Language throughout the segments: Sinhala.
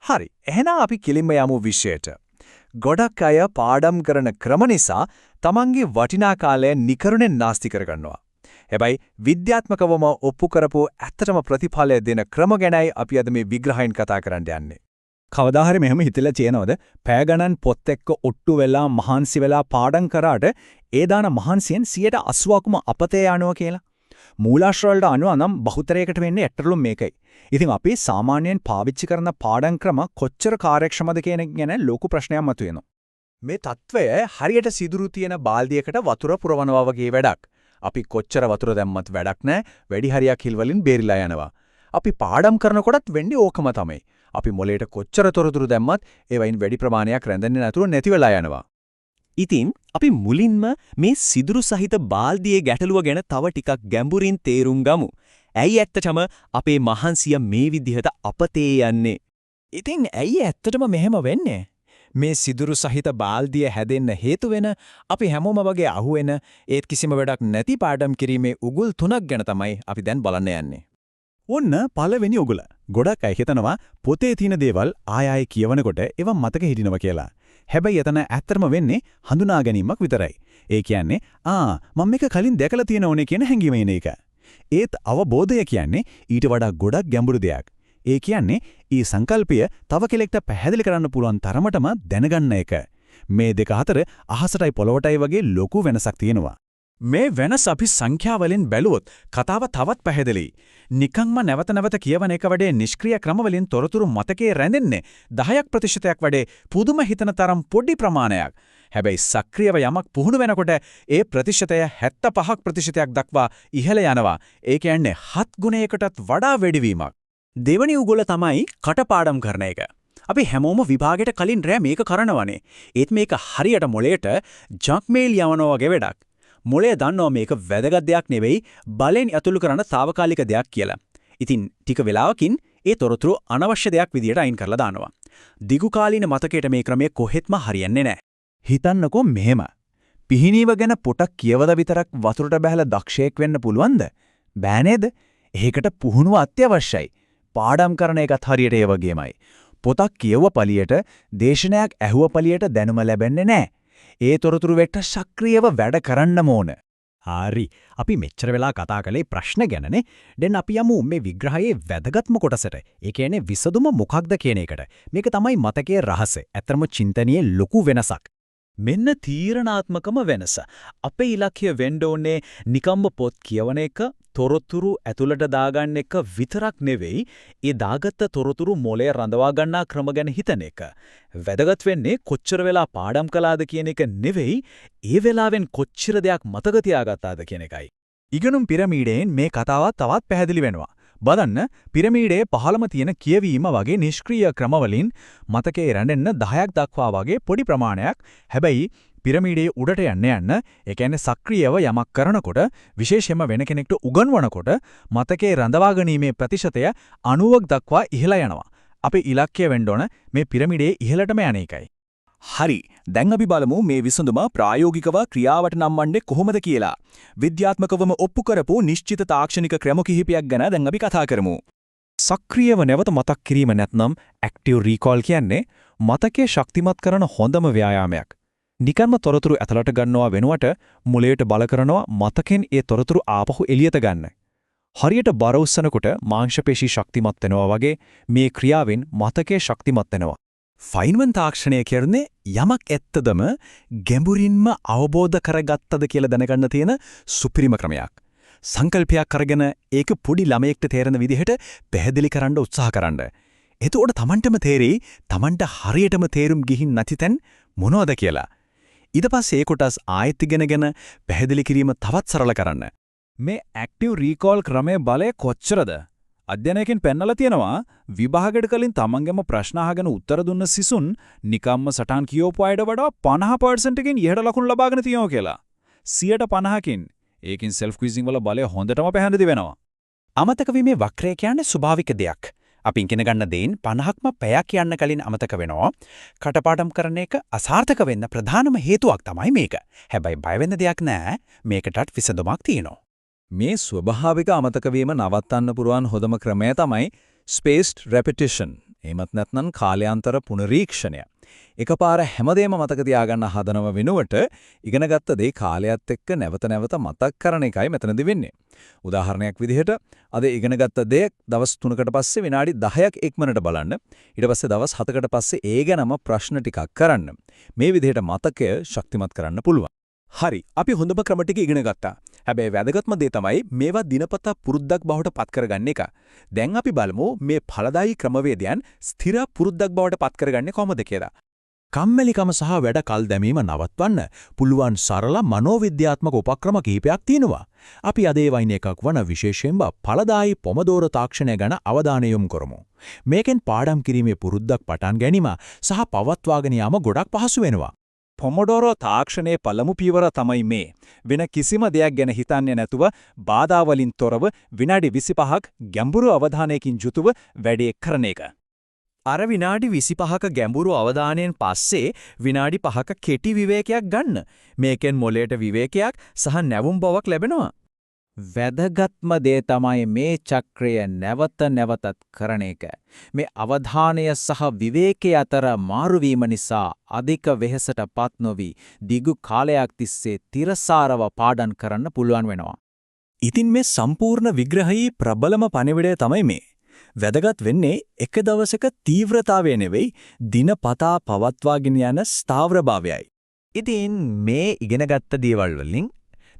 හරි. එහෙනම් අපි කිලින්ම යමු විෂයට. ගොඩක් අය පාඩම් කරන ක්‍රම නිසා තමන්ගේ වටිනා කාලය නිකරුණෙන් නාස්ති කරගන්නවා. හැබැයි විද්‍යාත්මකවම ඔප්පු කරපු ඇත්තටම ප්‍රතිඵලය දෙන ක්‍රම ගැනයි අපි අද මේ විග්‍රහයෙන් කතා කරන්න යන්නේ. කවදා හරි මෙහෙම හිතලා තියෙනවද? පැය ගණන් පොත් එක්ක ඔට්ටු වෙලා මහන්සි වෙලා පාඩම් කරාට ඒ දාන මහන්සියෙන් 80%ක්ම අපතේ යනවා කියලා. මූලාශ්‍ර වලට අනුව නම් බහුතරයකට වෙන්නේ ඇත්තටම මේකයි. ඉතින් අපි සාමාන්‍යයෙන් පාවිච්චි කරන පාඩම් ක්‍රම කොච්චර කාර්යක්ෂමද කියන ගැන ලොකු ප්‍රශ්නයක් මතුවෙනවා. මේ తත්වය හරියට සිදුරු තියෙන බාල්දියකට වතුර පුරවනවා වගේ වැඩක්. අපි කොච්චර වතුර දැම්මත් වැඩක් නැහැ. වැඩි හරියක් හිල් වලින් බේරිලා යනවා. අපි පාඩම් කරනකොටත් වෙන්නේ ඕකම තමයි. අපි මොලේට කොච්චර තොරතුරු දැම්මත් ඒ වයින් වැඩි ප්‍රමාණයක් රැඳෙන්නේ නැතුව නැති වෙලා යනවා. ඉතින් අපි මුලින්ම මේ සිදුරු සහිත බාල්දියේ ගැටලුව ගැන තව ටිකක් ගැඹුරින් තේරුම් ගමු. ඇයි ඇත්තටම අපේ මහන්සිය මේ විදිහට අපතේ යන්නේ? ඉතින් ඇයි ඇත්තටම මෙහෙම වෙන්නේ? මේ සිදුරු සහිත බාල්දිය හැදෙන්න හේතු වෙන අපි හැමෝම වගේ අහුවෙන ඒත් කිසිම වැඩක් නැති පාඩම් කිරීමේ උගුල් තුනක් ගැන තමයි අපි දැන් බලන්න යන්නේ. ඔන්න පළවෙනි උගුල. ගොඩක් අය හිතනවා පොතේ තියෙන දේවල් ආය ආය කියවනකොට ඒවා මතක හිටිනවා කියලා. හැබැයි එතන ඇත්තටම වෙන්නේ හඳුනා ගැනීමක් විතරයි. ඒ කියන්නේ මම මේක කලින් දැකලා තියෙනෝනේ කියන හැඟීම එන එක. ඒත් අවබෝධය කියන්නේ ඊට වඩා ගොඩක් ගැඹුරු දෙයක්. ඒ කියන්නේ ඊ සංකල්පය තව කෙනෙක්ට පැහැදිලි කරන්න පුළුවන් තරමටම දැනගන්න එක. මේ දෙක අතර අහසටයි පොළොවටයි වගේ ලොකු වෙනසක් තියෙනවා. මේ වෙනස අපි සංඛ්‍යා වලින් බැලුවොත් කතාව තවත් පැහැදිලියි. නිකම්ම නැවත නැවත කියවන එක වඩේ නිෂ්ක්‍රීය ක්‍රම වලින් තොරතුරු මතකයේ රැඳෙන්නේ 10% වඩේ පුදුම හිතන තරම් පොඩි ප්‍රමාණයක්. හැබැයි සක්‍රියව යමක් පුහුණු වෙනකොට ඒ ප්‍රතිශතය 75% දක්වා ඉහළ යනවා. ඒ කියන්නේ 7 ගුණයකටත් වඩා වැඩිවීමක්. දෙවනි උගල තමයි කටපාඩම් කරන එක. අපි හැමෝම විභාගයට කලින් රෑ මේක කරනවනේ. ඒත් මේක හරියට මොලේට ජන්ක් මේල් යවනවා වගේ වැඩක්. මොලේ දන්නවා මේක වැදගත් දෙයක් නෙවෙයි බලෙන් ඇතුළු කරන తాවකාලික දෙයක් කියලා. ඉතින් ටික වෙලාවකින් ඒ තොරතුරු අනවශ්‍ය දෙයක් විදියට අයින් කරලා දානවා. දිගු කාලීන මතකයට මේ ක්‍රමය කොහෙත්ම හරියන්නේ නැහැ. හිතන්නකෝ මෙහෙම. පිහිනීව ගැන පොටක් කියවද විතරක් වතුරට බහැලා දක්ෂයෙක් වෙන්න පුළුවන්ද? බෑ නේද? ඒකට පුහුණුව අත්‍යවශ්‍යයි. පාඩම් කරන එකත් හරියට ඒ වගේමයි. පොතක් කියව පළියට දේශනයක් ඇහුව පළියට දැනුම ලැබෙන්නේ නැහැ. ඒ තොරතුරු වෙට සක්‍රියව වැඩ කරන්නම ඕන. හරි. අපි මෙච්චර වෙලා කතා කළේ ප්‍රශ්න ගැනනේ. දැන් අපි යමු මේ විග්‍රහයේ වැදගත්ම කොටසට. ඒ කියන්නේ විසඳුම මොකක්ද කියන එකට. මේක තමයි මතකයේ රහසය. ඇත්තම චින්තනයේ ලොකු වෙනසක්. මෙන්න තීරණාත්මකම වෙනස. අපේ ඉලක්කය වෙන්න ඕනේ නිකම්ම පොත් කියවන එක, තොරතුරු ඇතුළට දාගන්න එක විතරක් නෙවෙයි, ඒ දාගත්ත තොරතුරු මොලේ රඳවා ගන්නා ක්‍රම ගැන හිතන එක. වැදගත් වෙන්නේ කොච්චර වෙලා පාඩම් කළාද කියන එක නෙවෙයි, ඒ වෙලාවෙන් කොච්චර දෙයක් මතක තියාගත්තාද කියන එකයි. ඉගෙනුම් පිරමීඩයෙන් මේ කතාව තවත් පැහැදිලි වෙනවා. බලන්න පිරමීඩයේ පහළම තියෙන කියවීම වගේ නිෂ්ක්‍රීය ක්‍රමවලින් මතකයේ රැඳෙන්න 10ක් දක්වා වගේ පොඩි ප්‍රමාණයක්. හැබැයි පිරමීඩයේ උඩට යන්න ඒ කියන්නේ සක්‍රියව යමක් කරනකොට විශේෂයෙන්ම වෙන කෙනෙක්ට උගන්වනකොට මතකයේ රඳවා ගැනීමේ ප්‍රතිශතය 90ක් දක්වා ඉහළ යනවා. අපේ ඉලක්කය වෙන්න ඕන මේ පිරමීඩයේ ඉහළටම යන එකයි. හරි. දැන් අපි බලමු මේ විසඳුම ප්‍රායෝගිකව ක්‍රියාවට නම්වන්නේ කොහොමද කියලා. විද්‍යාත්මකවම ඔප්පු කරපු නිශ්චිත තාක්ෂණික ක්‍රම කිහිපයක් ගැන දැන් අපි කතා කරමු. සක්‍රියව නැවත මතක් කිරීම නැත්නම් ඇක්ටිව් රීකෝල් කියන්නේ මතකයේ ශක්තිමත් කරන හොඳම ව්‍යායාමයක්. නිකන්ම තොරතුරු ඇතුළට ගන්නවා වෙනුවට මොළයට බල කරනවා මතකෙන් ඒ තොරතුරු ආපහු එළියට ගන්න. හරියට බර උස්සනකොට මාංශපේශී ශක්තිමත් වෙනවා වගේ මේ ක්‍රියාවෙන් මතකයේ ශක්තිමත් වෙනවා. ෆයින්මන් තාක්ෂණය කියන්නේ යමක් ඇත්තදම ගැඹුරින්ම අවබෝධ කරගත්තද කියලා දැනගන්න තියෙන සුපිරිම ක්‍රමයක්. සංකල්පයක් අරගෙන ඒක පොඩි ළමයෙක්ට තේරෙන විදිහට පැහැදිලි කරන්න උත්සාහ කරන්න. එතකොට Tamanටම තේරෙයි Tamanට හරියටම තේරුම් ගිහින් නැති තැන් මොනවද කියලා. ඊට පස්සේ ඒ කොටස් ආයෙත් ඉගෙනගෙන පැහැදිලි කිරීම තවත් සරල කරන්න. මේ ඇක්ටිව් රීකෝල් ක්‍රමයේ බලය කොච්චරද? අධ්‍යයනයකින් පෙන්නලා තියෙනවා විභාගයට කලින් තමන්ගේම ප්‍රශ්න අහගෙන උත්තර දුන්න සිසුන් නිකම්ම සටහන් කියවපු අයට වඩා 50% කින් ඉහළ ලකුණු ලබාගෙන තියෙනවා කියලා. 50%කින්. ඒකින් self quizzing වල බලය හොඳටම පැහැදිලි වෙනවා. අමතක වීමේ වක්‍රය කියන්නේ ස්වභාවික දෙයක්. අපි ඉගෙන ගන්න දේන් 50ක්ම පැයක් යන්න කලින් අමතක වෙනවා. කටපාඩම් කරන එක අසාර්ථක වෙන්න ප්‍රධානම හේතුවක් තමයි මේක. හැබැයි බය වෙන්න දෙයක් නෑ. මේකටත් විසඳුමක් තියෙනවා. මේ ස්වභාවික අමතක වීම නවත්තන්න පුරුවන් හොඳම ක්‍රමය තමයි spaced repetition. එහෙමත් නැත්නම් කාලයාන්තර පුනරීක්ෂණය. එකපාර හැමදේම මතක තියාගන්න හදනව වෙනුවට ඉගෙනගත්ත දේ කාලයත් එක්ක නැවත නැවත මතක් කරන එකයි මෙතනදි වෙන්නේ. උදාහරණයක් විදිහට අද ඉගෙනගත්ත දේ දවස් 3කට පස්සේ විනාඩි 10ක් ඉක්මනට බලන්න. ඊට පස්සේ දවස් 7කට පස්සේ ඒ ගැනම ප්‍රශ්න ටිකක් කරන්න. මේ විදිහට මතකය ශක්තිමත් කරන්න පුළුවන්. හරි. අපි හොඳම ක්‍රම ටික ඉගෙන ගත්තා. හැබැයි වැදගත්ම දේ තමයි මේවා දිනපතා පුරුද්දක් බවට පත් කරගන්න එක. දැන් අපි බලමු මේ ඵලදායී ක්‍රමවේදයන් ස්ථිර පුරුද්දක් බවට පත් කරගන්නේ කොහොමද කියලා. කම්මැලිකම සහ වැඩ කල් දැමීම නවත්වන්න පුළුවන් සරල මනෝවිද්‍යාත්මක උපක්‍රම කිහිපයක් තියෙනවා. අපි අද ඒවයින් එකක් වන විශේෂයෙන්ම ඵලදායී පොමොදෝරෝ තාක්ෂණය ගැන අවධානය යොමු කරමු. මේකෙන් පාඩම් කිරීමේ පුරුද්දක් පටන් ගැනීම සහ පවත්වාගෙන යාම ගොඩක් පහසු වෙනවා. පොමොඩෝරෝ තාක්ෂණයේ පළමු පියවර තමයි මේ. වෙන කිසිම දෙයක් ගැන හිතන්නේ නැතුව බාධා වලින් තොරව විනාඩි 25ක් ගැඹුරු අවධානයකින් යුතුව වැඩේ කරන එක. අර විනාඩි 25ක ගැඹුරු අවධානයෙන් පස්සේ විනාඩි 5ක කෙටි විවේකයක් ගන්න. මේකෙන් මොළයට විවේකයක් සහ නැවුම් බවක් ලැබෙනවා. වැදගත්ම දේ තමයි මේ චක්‍රය නැවත නැවතත් කරන එක. මේ අවධානය සහ විවේකයේ අතර මාරුවීම නිසා අධික වෙහෙසටපත් නොවි දිගු කාලයක් තිස්සේ තිරසාරව පාඩම් කරන්න පුළුවන් වෙනවා. ඉතින් මේ සම්පූර්ණ විග්‍රහයේ ප්‍රබලම පණිවිඩය තමයි මේ. වැදගත් වෙන්නේ එක දවසක තීව්‍රතාවය නෙවෙයි දිනපතා පවත්වාගෙන යන ස්ථාවරභාවයයි. ඉතින් මේ ඉගෙනගත්ත දේවල් වලින්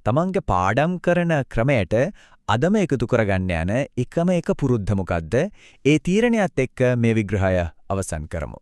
තමන්ගේ පාඩම් කරන ක්‍රමයට අදම එකතු කරගන්න යන එකම එක පුරුද්ද මොකද්ද? ඒ තීරණයත් එක්ක මේ විග්‍රහය අවසන් කරමු.